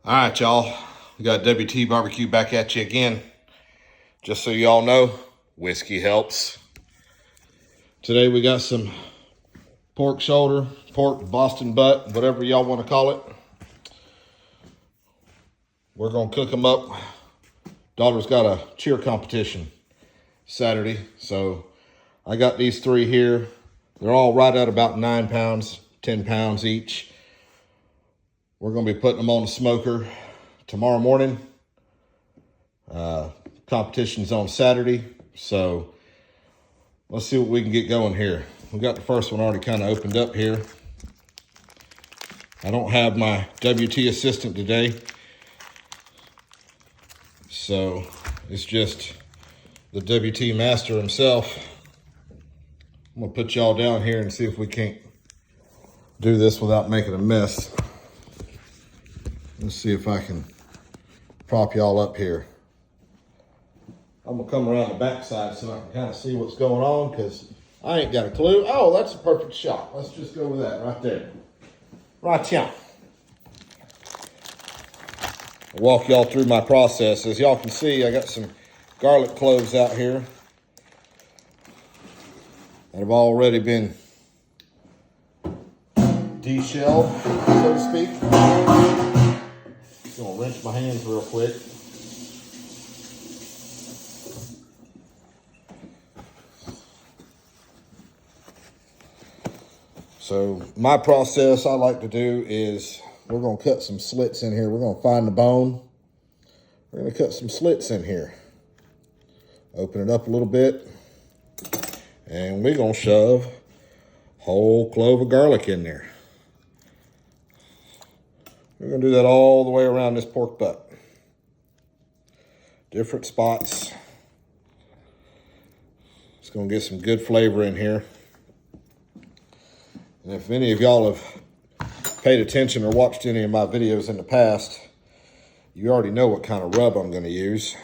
All right, y'all. We got WT Barbecue back at you again. Just so y'all know, whiskey helps. Today we got some pork shoulder, pork Boston butt, whatever y'all want to call it. We're going to cook them up. Daughter's got a cheer competition Saturday, so I got these three here. They're all right at about 9 pounds, 10 pounds each. We're going to be putting them on the smoker tomorrow morning. Competition's on Saturday, so let's see what we can get going here. We got the first one already kind of opened up here. I don't have my WT assistant today, so it's just the WT master himself. I'm gonna put y'all down here and see if we can't do this without making a mess. Let's see if I can prop y'all up here. I'm gonna come around the backside so I can kind of see what's going on, because I ain't got a clue. Oh, that's a perfect shot. Let's just go with that right there. Right here. I'll walk y'all through my process. As y'all can see, I got some garlic cloves out here that have already been de-shelled, so to speak. Just gonna rinse my hands real quick. So my process I like to do is we're gonna cut some slits in here. We're gonna find the bone. We're gonna cut some slits in here. Open it up a little bit. And we're gonna shove a whole clove of garlic in there. We're gonna do that all the way around this pork butt. Different spots. It's gonna get some good flavor in here. And if any of y'all have paid attention or watched any of my videos in the past, you already know what kind of rub I'm gonna use.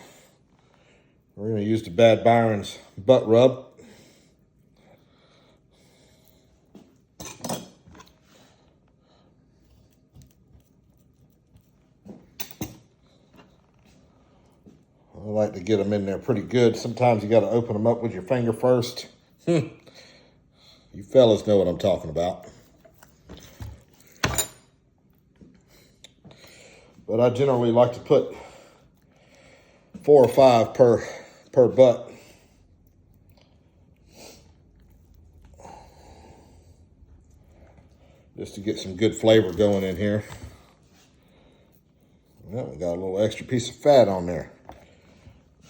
We're gonna use the Bad Byron's butt rub. I like to get them in there pretty good. Sometimes you got to open them up with your finger first. You fellas know what I'm talking about. But I generally like to put 4 or 5 per butt. Just to get some good flavor going in here. Well, we got a little extra piece of fat on there.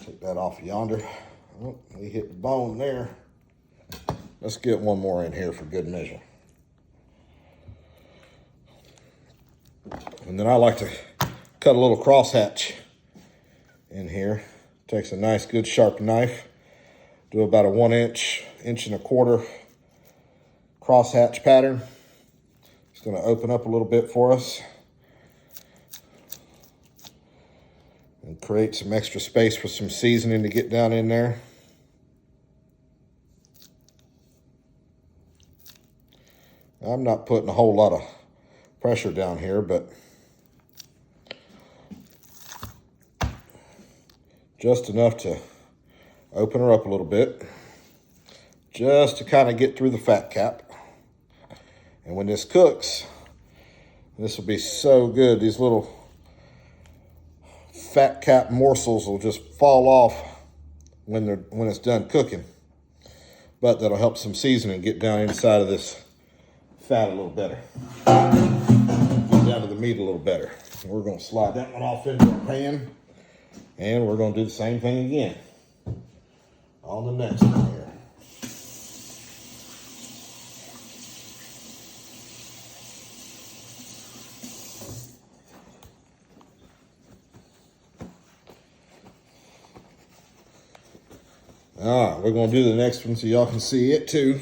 Take that off yonder. Oh, we hit the bone there. Let's get one more in here for good measure. And then I like to cut a little crosshatch in here. Takes a nice, good, sharp knife. Do about a 1 inch, 1.25 inch crosshatch pattern. It's going to open up a little bit for us. And create some extra space for some seasoning to get down in there. I'm not putting a whole lot of pressure down here, but just enough to open her up a little bit, just to kind of get through the fat cap. And when this cooks, this will be so good. These little fat cap morsels will just fall off when it's done cooking. But that'll help some seasoning get down inside of this fat a little better. Get down to the meat a little better. We're going to slide that one off into our pan, and we're going to do the same thing again on the next one here. All right, we're going to do the next one so y'all can see it too.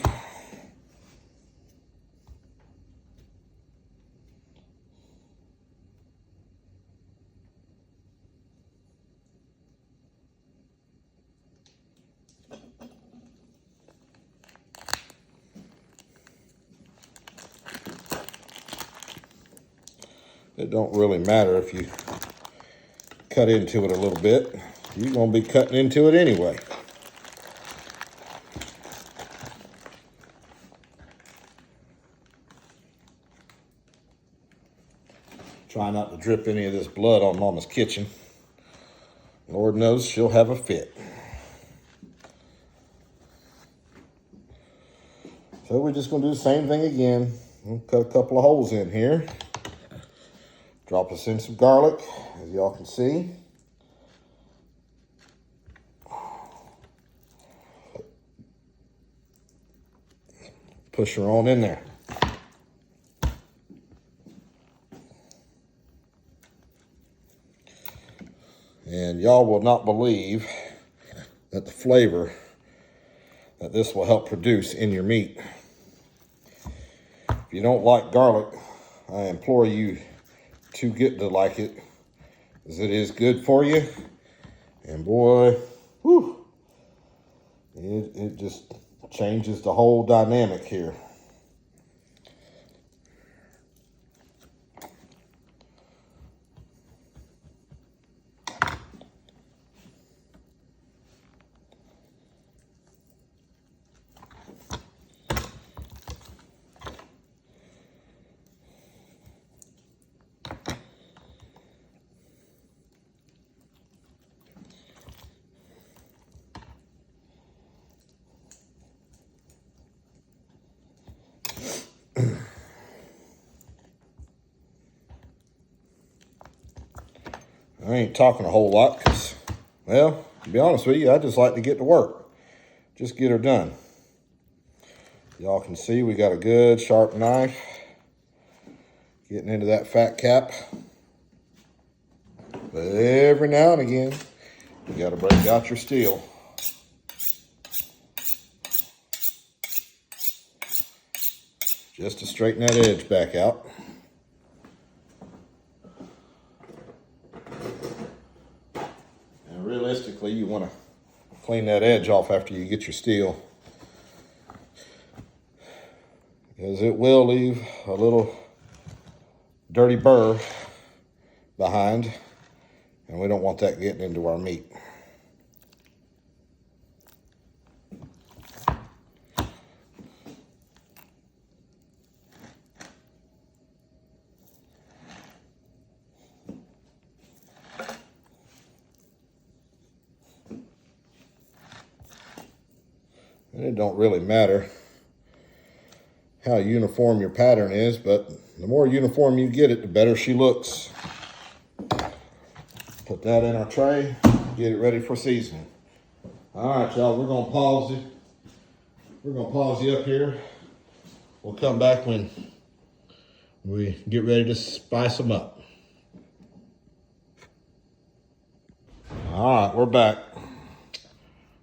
It don't really matter if you cut into it a little bit. You're gonna be cutting into it anyway. Try not to drip any of this blood on Mama's kitchen. Lord knows she'll have a fit. So we're just gonna do the same thing again. We'll cut a couple of holes in here. Drop us in some garlic, as y'all can see. Push her on in there. And y'all will not believe that the flavor that this will help produce in your meat. If you don't like garlic, I implore you to get to like it, as it is good for you. And boy, whew, it just changes the whole dynamic here. I ain't talking a whole lot because, well, to be honest with you, I just like to get to work. Just get her done. Y'all can see we got a good sharp knife getting into that fat cap. But every now and again, you got to break out your steel. Just to straighten that edge back out. And realistically, you want to clean that edge off after you get your steel, because it will leave a little dirty burr behind, and we don't want that getting into our meat. And it don't really matter how uniform your pattern is, but the more uniform you get it, the better she looks. Put that in our tray, get it ready for seasoning. All right, y'all, we're gonna pause it. We're gonna pause you up here. We'll come back when we get ready to spice them up. All right, we're back.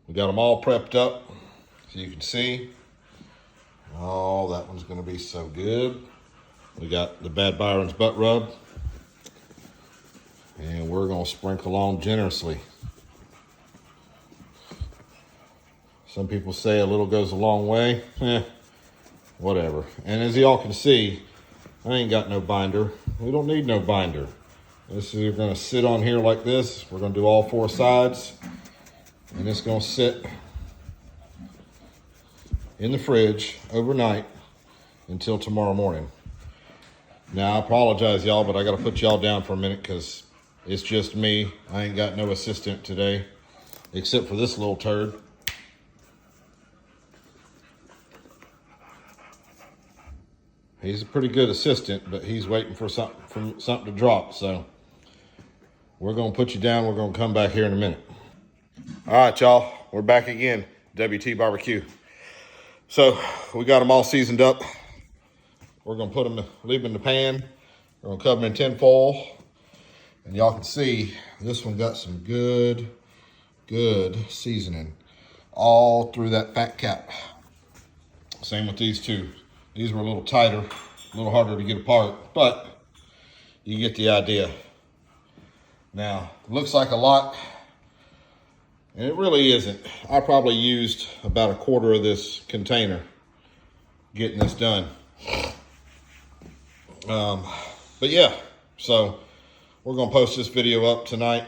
We got them all prepped up, so you can see. Oh, that one's gonna be so good. We got the Bad Byron's butt rub, and we're gonna sprinkle on generously. Some people say a little goes a long way. Whatever. And as y'all can see, I ain't got no binder. We don't need no binder. This is gonna sit on here like this. We're gonna do all four sides, and it's gonna sit in the fridge overnight until tomorrow morning. Now, I apologize, y'all, but I gotta put y'all down for a minute because it's just me. I ain't got no assistant today, except for this little turd. He's a pretty good assistant, but he's waiting for something to drop. So we're gonna put you down. We're gonna come back here in a minute. All right, y'all, we're back again. WT Barbecue. So we got them all seasoned up. We're gonna put them, leave them in the pan. We're gonna cover them in tin foil. And y'all can see this one got some good seasoning all through that fat cap. Same with these two. These were a little tighter, a little harder to get apart, but you get the idea. Now, it looks like a lot, and it really isn't. I probably used about a quarter of this container getting this done. But yeah, So we're gonna post this video up tonight.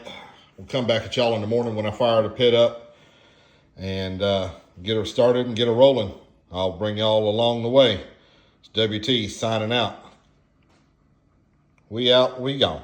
We'll come back at y'all in the morning when I fire the pit up and get her started and get her rolling. I'll bring y'all along the way. It's WT signing out. We out, we gone.